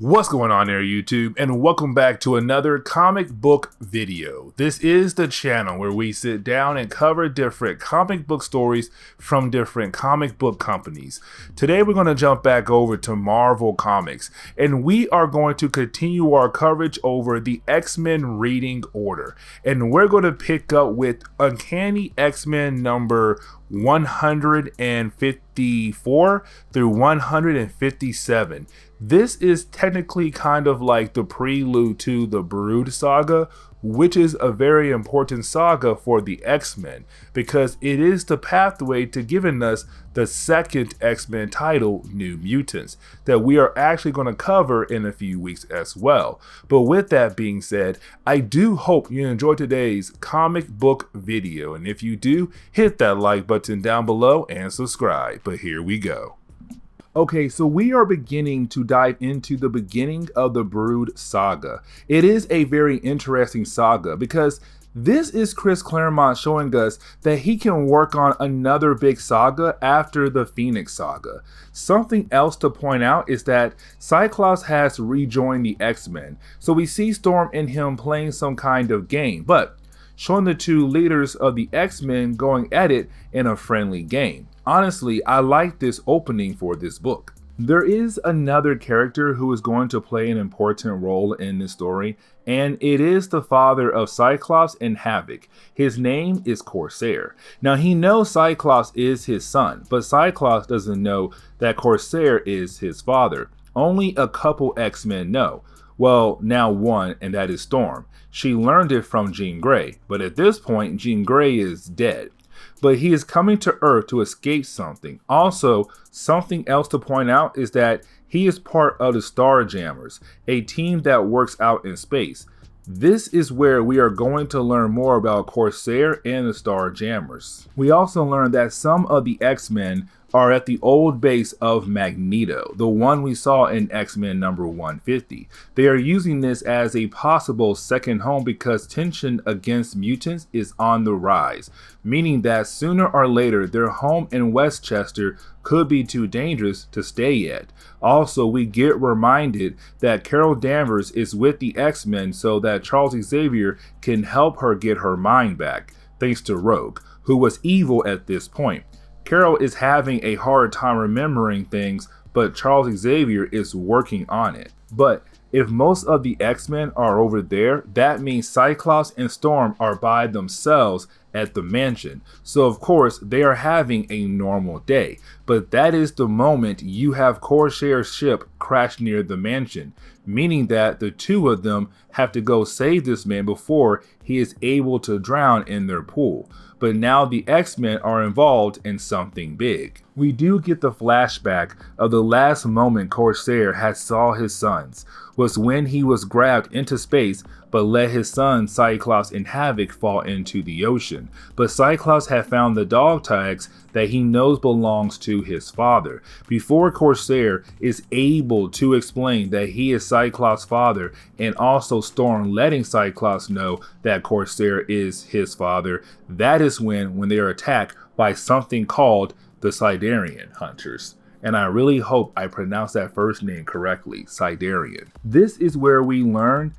What's going on there, YouTube, and welcome back to another comic book video. This is the channel where we sit down and cover different comic book stories from different comic book companies. Today we're going to jump back over to Marvel Comics, and we are going to continue our coverage over the X-Men reading order. And we're going to pick up with Uncanny X-Men number 154 through 157. This is technically kind of like the prelude to the Brood Saga, which is a very important saga for the X-Men because it is the pathway to giving us the second X-Men title, New Mutants, that we are actually going to cover in a few weeks as well. But with that being said, I do hope you enjoyed today's comic book video, and if you do, hit that like button down below and subscribe. But here we go. Okay, so we are beginning to dive into the beginning of the Brood Saga. It is a very interesting saga because this is Chris Claremont showing us that he can work on another big saga after the Phoenix Saga. Something else to point out is that Cyclops has rejoined the X-Men, so we see Storm and him playing some kind of game, but showing the two leaders of the X-Men going at it in a friendly game. Honestly, I like this opening for this book. There is another character who is going to play an important role in this story, and it is the father of Cyclops and Havoc. His name is Corsair. Now, he knows Cyclops is his son, but Cyclops doesn't know that Corsair is his father. Only a couple X-Men know. Well, now one, and that is Storm. She learned it from Jean Grey, but at this point, Jean Grey is dead. But he is coming to Earth to escape something. Also, something else to point out is that he is part of the Starjammers, a team that works out in space. This is where we are going to learn more about Corsair and the Starjammers. We also learn that some of the X-Men are at the old base of Magneto, the one we saw in X-Men number 150. They are using this as a possible second home because tension against mutants is on the rise, meaning that sooner or later their home in Westchester could be too dangerous to stay at. Also, we get reminded that Carol Danvers is with the X-Men so that Charles Xavier can help her get her mind back, thanks to Rogue, who was evil at this point. Carol is having a hard time remembering things, but Charles Xavier is working on it. But if most of the X-Men are over there, that means Cyclops and Storm are by themselves at the mansion. So of course, they are having a normal day. But that is the moment you have Corsair's ship crash near the mansion, meaning that the two of them have to go save this man before he is able to drown in their pool. But now the X-Men are involved in something big. We do get the flashback of the last moment Corsair had saw his sons, was when he was grabbed into space but let his sons Cyclops and Havoc fall into the ocean. But Cyclops had found the dog tags that he knows belongs to his father. Before Corsair is able to explain that he is Cyclops' father, and also Storm letting Cyclops know that Corsair is his father, that is when they are attacked by something called the Sidarian Hunters. And I really hope I pronounced that first name correctly, Sidarian. This is where we learn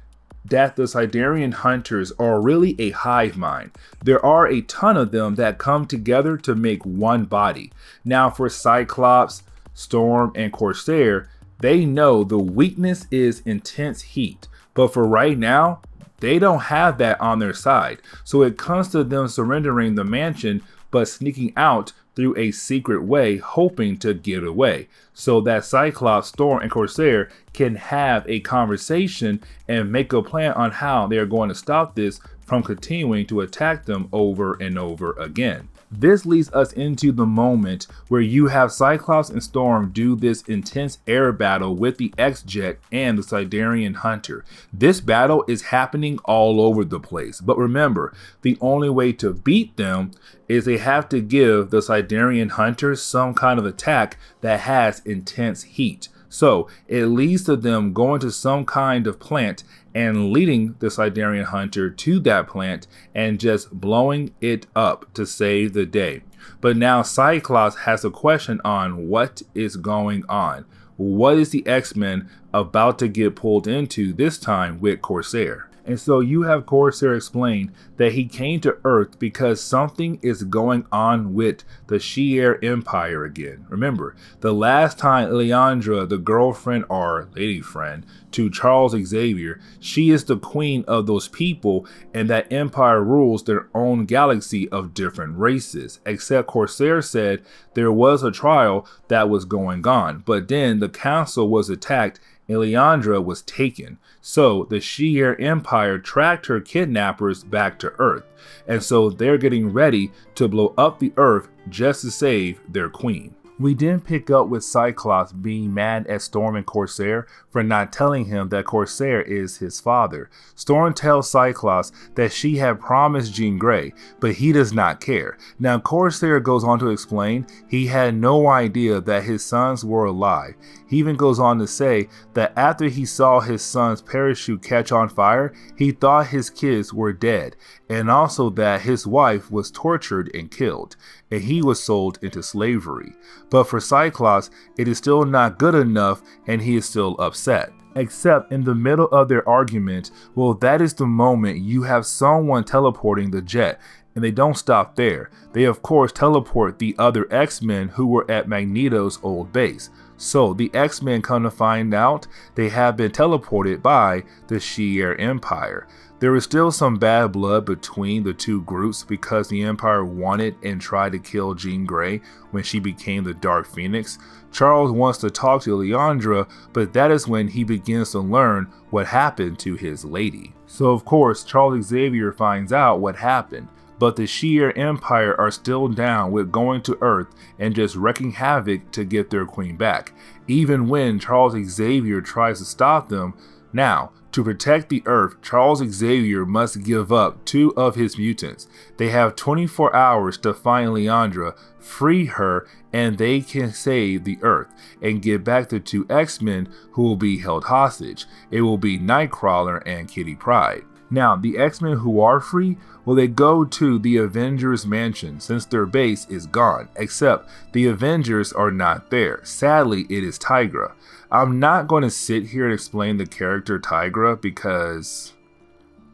that the Sidarian Hunters are really a hive mind. There are a ton of them that come together to make one body. Now for Cyclops, Storm, and Corsair, they know the weakness is intense heat. But for right now, they don't have that on their side. So it comes to them surrendering the mansion but sneaking out through a secret way, hoping to get away, so that Cyclops, Storm, and Corsair can have a conversation and make a plan on how they are going to stop this from continuing to attack them over and over again. This leads us into the moment where you have Cyclops and Storm do this intense air battle with the X-Jet and the Sidarian Hunter. This battle is happening all over the place, but remember, the only way to beat them is they have to give the Sidarian Hunter some kind of attack that has intense heat. So it leads to them going to some kind of plant and leading the Sidarian Hunter to that plant and just blowing it up to save the day. But now Cyclops has a question on what is going on. what is the X-Men about to get pulled into this time with Corsair? And so you have Corsair explain that he came to Earth because something is going on with the Shi'ar Empire again. Remember, the last time Illyandra, the girlfriend or lady friend to Charles Xavier, she is the queen of those people, and that empire rules their own galaxy of different races. Except Corsair said there was a trial that was going on, but then the council was attacked. Illyandra was taken, so the Shi'ar Empire tracked her kidnappers back to Earth, and so they're getting ready to blow up the Earth just to save their queen. We then pick up with Cyclops being mad at Storm and Corsair for not telling him that Corsair is his father. Storm tells Cyclops that she had promised Jean Grey, but he does not care. Now Corsair goes on to explain he had no idea that his sons were alive. He even goes on to say that after he saw his son's parachute catch on fire, he thought his kids were dead, and also that his wife was tortured and killed, and he was sold into slavery. But for Cyclops, it is still not good enough, and he is still upset. Except in the middle of their argument, well, that is the moment you have someone teleporting the jet, and they don't stop there. They of course teleport the other X-Men who were at Magneto's old base. So the X-Men come to find out they have been teleported by the Shi'ar Empire. There is still some bad blood between the two groups because the Empire wanted and tried to kill Jean Grey when she became the Dark Phoenix. Charles wants to talk to Illyandra, but that is when he begins to learn what happened to his lady. So of course Charles Xavier finds out what happened, but the Shi'ar Empire are still down with going to Earth and just wreaking havoc to get their queen back, even when Charles Xavier tries to stop them. Now, to protect the Earth, Charles Xavier must give up 2 of his mutants. They have 24 hours to find Illyandra, free her, and they can save the Earth and get back the 2 X-Men who will be held hostage. It will be Nightcrawler and Kitty Pryde. Now, the X-Men who are free, well, they go to the Avengers mansion since their base is gone, except the Avengers are not there. Sadly, it is Tigra. I'm not going to sit here and explain the character Tigra because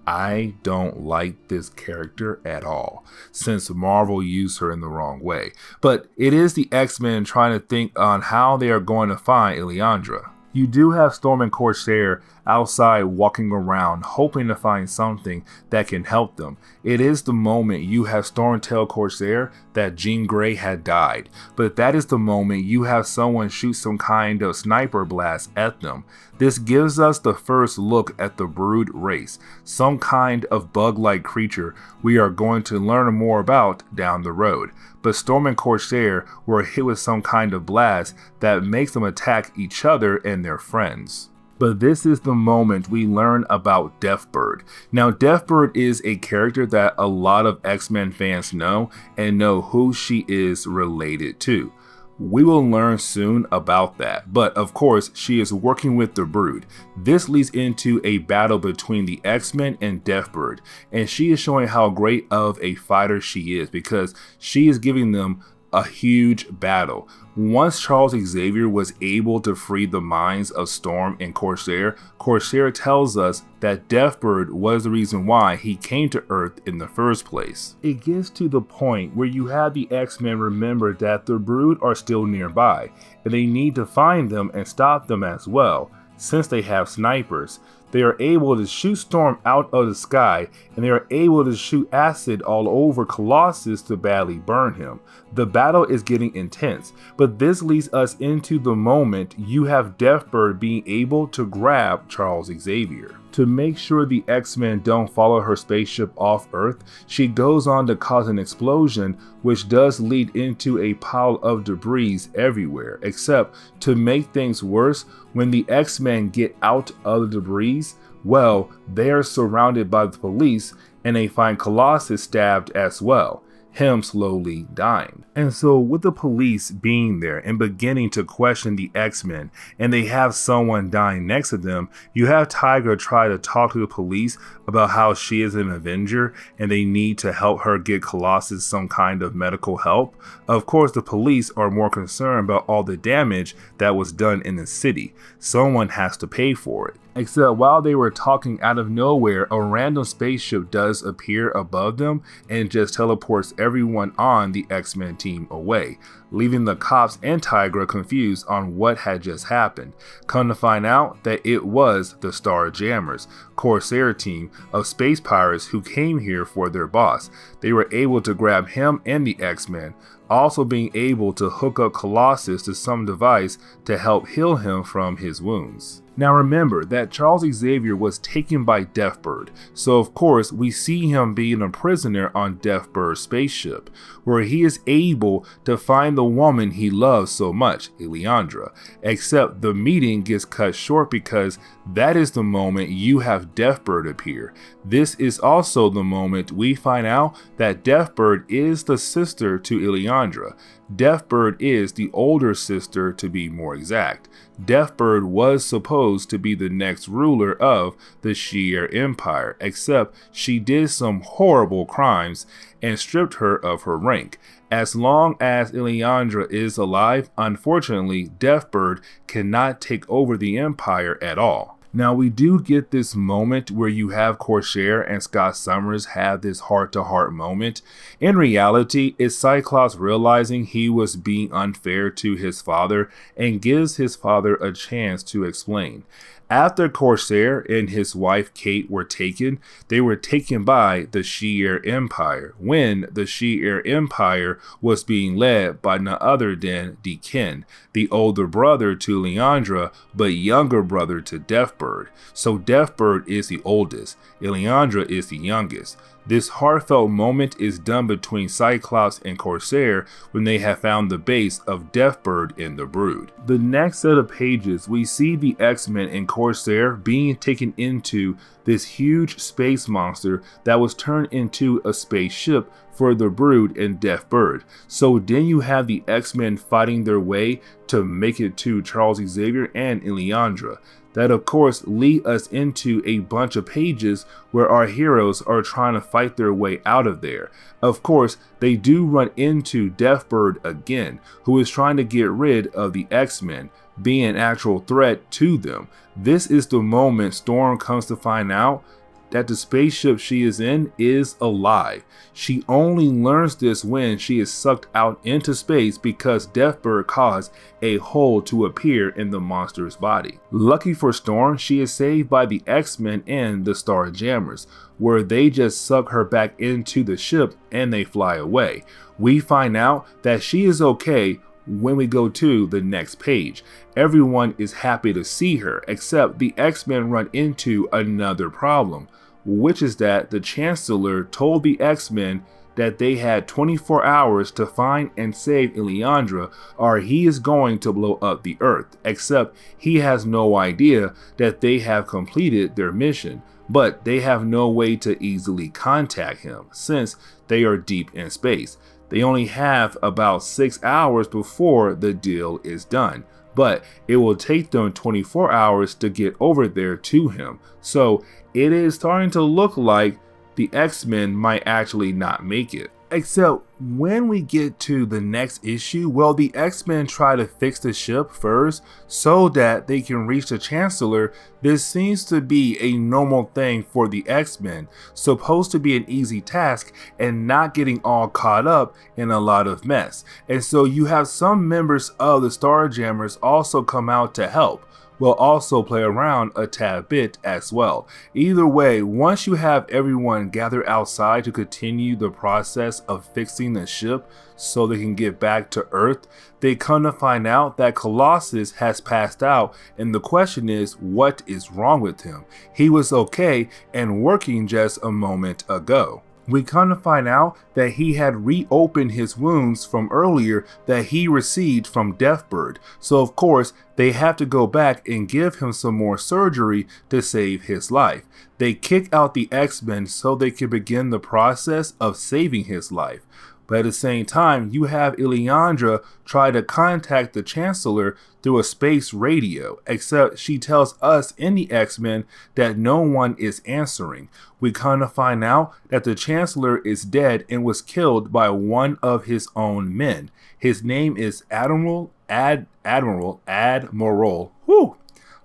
I don't like this character at all, since Marvel used her in the wrong way. But it is the X-Men trying to think on how they are going to find Illyandra. You do have Storm and Corsair outside walking around hoping to find something that can help them. It is the moment you have Storm tell Corsair that Jean Grey had died, but that is the moment you have someone shoot some kind of sniper blast at them. This gives us the first look at the Brood race, some kind of bug-like creature we are going to learn more about down the road. But Storm and Corsair were hit with some kind of blast that makes them attack each other and their friends. But this is the moment we learn about Deathbird. Now, Deathbird is a character that a lot of X-Men fans know and know who she is related to. We will learn soon about that, but of course she is working with the Brood. This leads into a battle between the X-Men and Deathbird, and she is showing how great of a fighter she is because she is giving them a huge battle. Once Charles Xavier was able to free the minds of Storm and Corsair, Corsair tells us that Deathbird was the reason why he came to Earth in the first place. It gets to the point where you have the X-Men remember that the Brood are still nearby, and they need to find them and stop them as well. Since they have snipers, they are able to shoot Storm out of the sky, and they are able to shoot acid all over Colossus to badly burn him. The battle is getting intense, but this leads us into the moment you have Deathbird being able to grab Charles Xavier. To make sure the X-Men don't follow her spaceship off Earth, she goes on to cause an explosion, which does lead into a pile of debris everywhere, except to make things worse, when the X-Men get out of the debris, well, they are surrounded by the police and they find Colossus stabbed as well. him slowly dying. And so with the police being there and beginning to question the X-Men, and they have someone dying next to them, you have Tigra try to talk to the police about how she is an Avenger and they need to help her get Colossus some kind of medical help. Of course, the police are more concerned about all the damage that was done in the city. Someone has to pay for it. Except while they were talking, out of nowhere, a random spaceship does appear above them and just teleports everyone on the X-Men team away, leaving the cops and Tigra confused on what had just happened. Come to find out that it was the Starjammers, Corsair team of space pirates who came here for their boss. They were able to grab him and the X-Men, also being able to hook up Colossus to some device to help heal him from his wounds. Now remember that Charles Xavier was taken by Deathbird, so of course we see him being a prisoner on Deathbird's spaceship, where he is able to find the woman he loves so much, Illyandra, except the meeting gets cut short because that is the moment you have Deathbird appear. This is also the moment we find out that Deathbird is the sister to Illyandra. Deathbird is the older sister, to be more exact. Deathbird was supposed to be the next ruler of the Shi'ar Empire, except she did some horrible crimes and stripped her of her rank. As long as Illyandra is alive, unfortunately, Deathbird cannot take over the Empire at all. Now we do get this moment where you have Corsair and Scott Summers have this heart-to-heart moment. In reality, it's Cyclops realizing he was being unfair to his father and gives his father a chance to explain. After Corsair and his wife Kate were taken, they were taken by the Shi'ar Empire, when the Shi'ar Empire was being led by none other than Deakin, the older brother to Illyandra, but younger brother to Deathbird. So Deathbird is the oldest, Illyandra is the youngest. This heartfelt moment is done between Cyclops and Corsair when they have found the base of Deathbird and the Brood. The next set of pages, we see the X-Men and Corsair being taken into this huge space monster that was turned into a spaceship for the Brood and Deathbird. So then you have the X-Men fighting their way to make it to Charles Xavier and Illyandra. That of course lead us into a bunch of pages where our heroes are trying to fight their way out of there. Of course, they do run into Deathbird again, who is trying to get rid of the X-Men, being an actual threat to them. This is the moment Storm comes to find out that the spaceship she is in is alive. She only learns this when she is sucked out into space because Deathbird caused a hole to appear in the monster's body. Lucky for Storm, she is saved by the X-Men and the Starjammers, where they just suck her back into the ship and they fly away. We find out that she is okay when we go to the next page. Everyone is happy to see her, except the X-Men run into another problem, which is that the Chancellor told the X-Men that they had 24 hours to find and save Illyandra, or he is going to blow up the Earth, except he has no idea that they have completed their mission, but they have no way to easily contact him since they are deep in space. They only have about 6 hours before the deal is done, but it will take them 24 hours to get over there to him. So it is starting to look like the X-Men might actually not make it. Except when we get to the next issue, well, the X-Men try to fix the ship first so that they can reach the Chancellor. This seems to be a normal thing for the X-Men, supposed to be an easy task and not getting all caught up in a lot of mess. And so you have some members of the Starjammers also come out to help. Will also play around a tad bit as well. Either way, once you have everyone gather outside to continue the process of fixing the ship so they can get back to Earth, they come to find out that Colossus has passed out, and the question is, what is wrong with him? He was okay and working just a moment ago. We come to find out that he had reopened his wounds from earlier that he received from Deathbird. So of course, they have to go back and give him some more surgery to save his life. They kick out the X-Men so they can begin the process of saving his life. But at the same time, you have Illyandra try to contact the Chancellor through a space radio, except she tells us in the X-Men that no one is answering. We kind of find out that the Chancellor is dead and was killed by one of his own men. His name is Admiral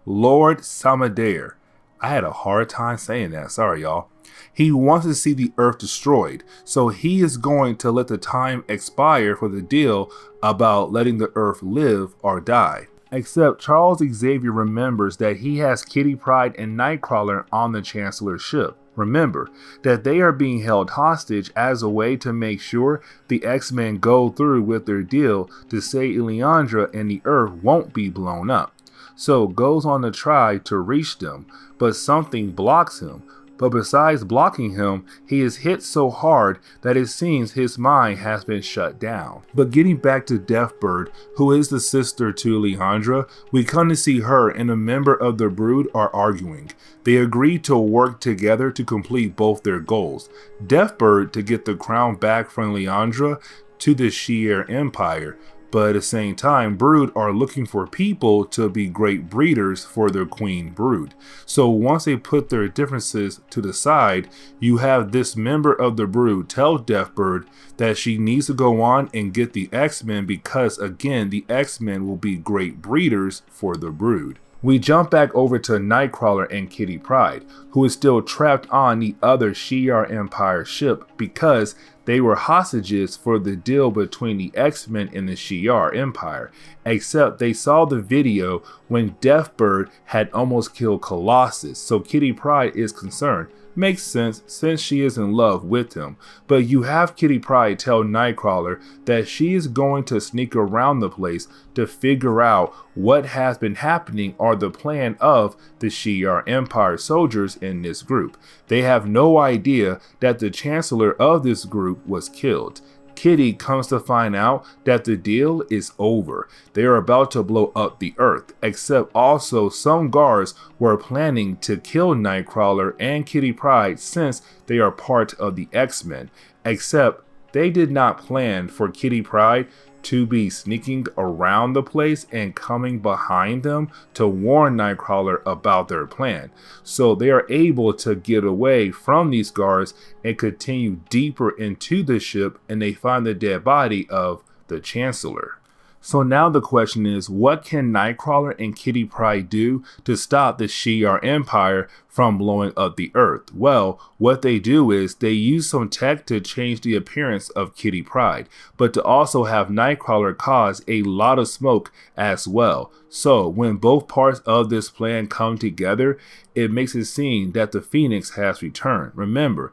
Lord Samadare. I had a hard time saying that, sorry y'all. He wants to see the Earth destroyed, so he is going to let the time expire for the deal about letting the Earth live or die. Except Charles Xavier remembers that he has Kitty Pryde and Nightcrawler on the Chancellor's ship. Remember that they are being held hostage as a way to make sure the X-Men go through with their deal to say Illyandra and the Earth won't be blown up. So goes on to try to reach them, but something blocks him. But besides blocking him, he is hit so hard that it seems his mind has been shut down. But getting back to Deathbird, who is the sister to Illyandra, we come to see her and a member of the Brood are arguing. They agree to work together to complete both their goals. Deathbird to get the crown back from Illyandra to the Shi'ar Empire, but at the same time, Brood are looking for people to be great breeders for their queen Brood. So once they put their differences to the side, you have this member of the Brood tell Deathbird that she needs to go on and get the X-Men because again, the X-Men will be great breeders for the Brood. We jump back over to Nightcrawler and Kitty Pryde, who is still trapped on the other Shi'ar Empire ship because they were hostages for the deal between the X-Men and the Shi'ar Empire, except they saw the video when Deathbird had almost killed Colossus, so Kitty Pryde is concerned. Makes sense since she is in love with him, but you have Kitty Pryde tell Nightcrawler that she is going to sneak around the place to figure out what has been happening or the plan of the Shi'ar Empire soldiers in this group. They have no idea that the Chancellor of this group was killed. Kitty comes to find out that the deal is over. They are about to blow up the Earth, except also some guards were planning to kill Nightcrawler and Kitty Pryde since they are part of the X-Men, except they did not plan for Kitty Pryde to be sneaking around the place and coming behind them to warn Nightcrawler about their plan. So they are able to get away from these guards and continue deeper into the ship, and they find the dead body of the Chancellor. So now the question is, what can Nightcrawler and Kitty Pryde do to stop the Shi'ar Empire from blowing up the Earth? Well, what they do is they use some tech to change the appearance of Kitty Pryde, but to also have Nightcrawler cause a lot of smoke as well. So when both parts of this plan come together, it makes it seem that the Phoenix has returned. Remember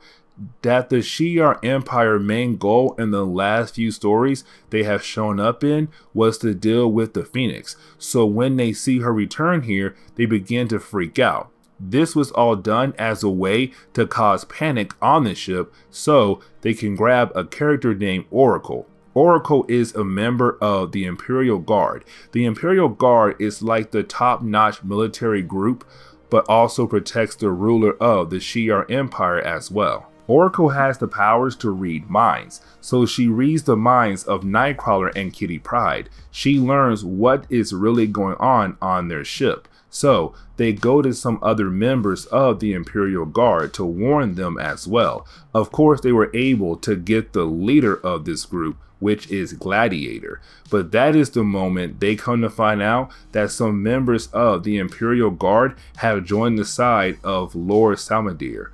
that the Shi'ar Empire main goal in the last few stories they have shown up in was to deal with the Phoenix. So when they see her return here, they begin to freak out. This was all done as a way to cause panic on the ship so they can grab a character named Oracle. Oracle is a member of the Imperial Guard. The Imperial Guard is like the top-notch military group, but also protects the ruler of the Shi'ar Empire as well. Oracle has the powers to read minds, so she reads the minds of Nightcrawler and Kitty Pryde. She learns what is really going on their ship. So they go to some other members of the Imperial Guard to warn them as well. Of course, they were able to get the leader of this group, which is Gladiator. But that is the moment they come to find out that some members of the Imperial Guard have joined the side of Lord Samadar.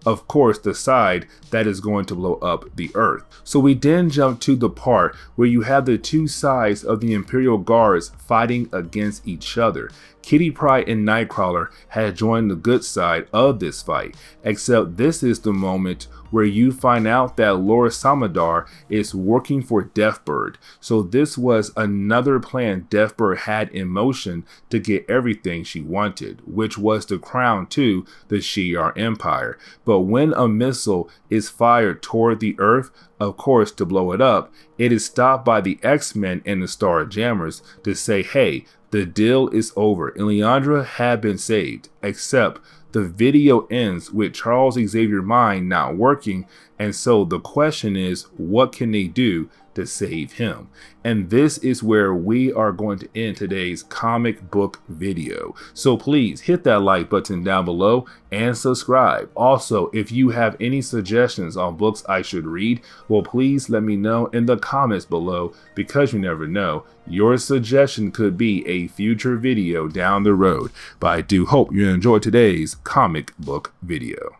Of course, the side that is going to blow up the Earth. So we then jump to the part where you have the two sides of the Imperial Guards fighting against each other. Kitty Pryde and Nightcrawler had joined the good side of this fight, except this is the moment where you find out that Lord Samadar is working for Deathbird. So this was another plan Deathbird had in motion to get everything she wanted, which was the crown to the Shi'ar Empire. But when a missile is fired toward the Earth, of course to blow it up, it is stopped by the X-Men and the Star Jammers to say, hey, the deal is over. Illyandra had been saved. except the video ends with Charles Xavier's mind not working, and so the question is, what can they do to save him? And this is where we are going to end today's comic book video. So please hit that like button down below and subscribe. Also, if you have any suggestions on books I should read, well, please let me know in the comments below, because you never know, your suggestion could be a future video down the road. But I do hope you enjoyed today's comic book video.